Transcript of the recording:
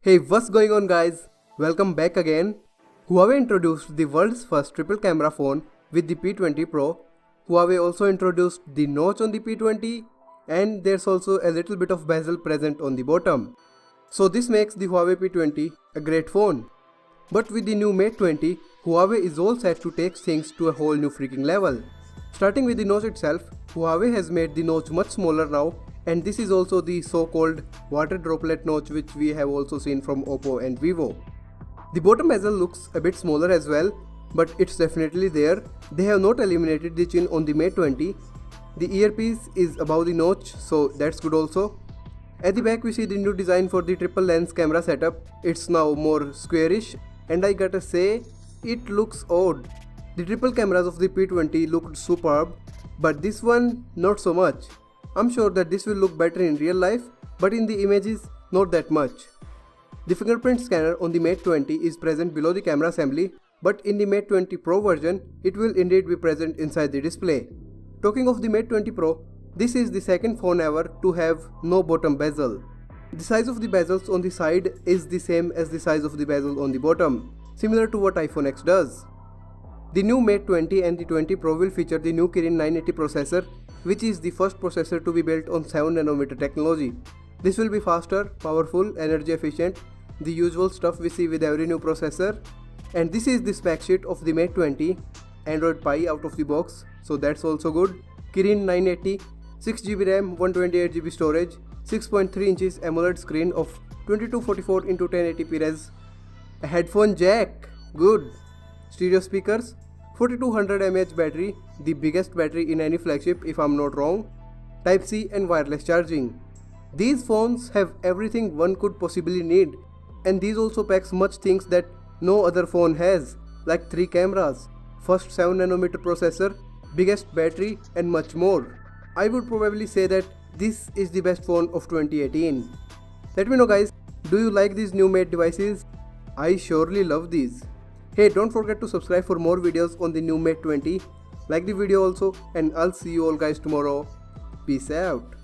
Hey, what's going on guys? Welcome back again. Huawei introduced the world's first triple camera phone with the P20 Pro. Huawei also introduced the notch on the P20 and there's also a little bit of bezel present on the bottom. So this makes the Huawei P20 a great phone. But with the new Mate 20, Huawei is all set to take things to a whole new freaking level. Starting with the notch itself, Huawei has made the notch much smaller now, and this is also the so-called water droplet notch which we have also seen from Oppo and Vivo. The bottom bezel looks a bit smaller as well, but it's definitely there. They have not eliminated the chin on the Mate 20. The earpiece is above the notch, so that's good also. At the back we see the new design for the triple lens camera setup. It's now more squarish and I gotta say, it looks odd. The triple cameras of the P20 looked superb, but this one not so much. I'm sure that this will look better in real life, but in the images, not that much. The fingerprint scanner on the Mate 20 is present below the camera assembly, but in the Mate 20 Pro version, it will indeed be present inside the display. Talking of the Mate 20 Pro, this is the second phone ever to have no bottom bezel. The size of the bezels on the side is the same as the size of the bezel on the bottom, similar to what iPhone X does. The new Mate 20 and the 20 Pro will feature the new Kirin 980 processor, which is the first processor to be built on 7nm technology. This will be faster, powerful, energy efficient, the usual stuff we see with every new processor. And this is the spec sheet of the Mate 20, Android Pie out of the box, so that's also good. Kirin 980, 6GB RAM, 128GB storage, 6.3 inches AMOLED screen of 2244x1080p res, a headphone jack, good, stereo speakers, 4200 mAh battery, the biggest battery in any flagship if I'm not wrong, Type-C and wireless charging. These phones have everything one could possibly need, and these also packs much things that no other phone has, like 3 cameras, first 7nm processor, biggest battery and much more. I would probably say that this is the best phone of 2018. Let me know guys, do you like these new Mate devices? I surely love these. Hey, don't forget to subscribe for more videos on the new Mate 20. Like the video also, and I'll see you all guys tomorrow. Peace out.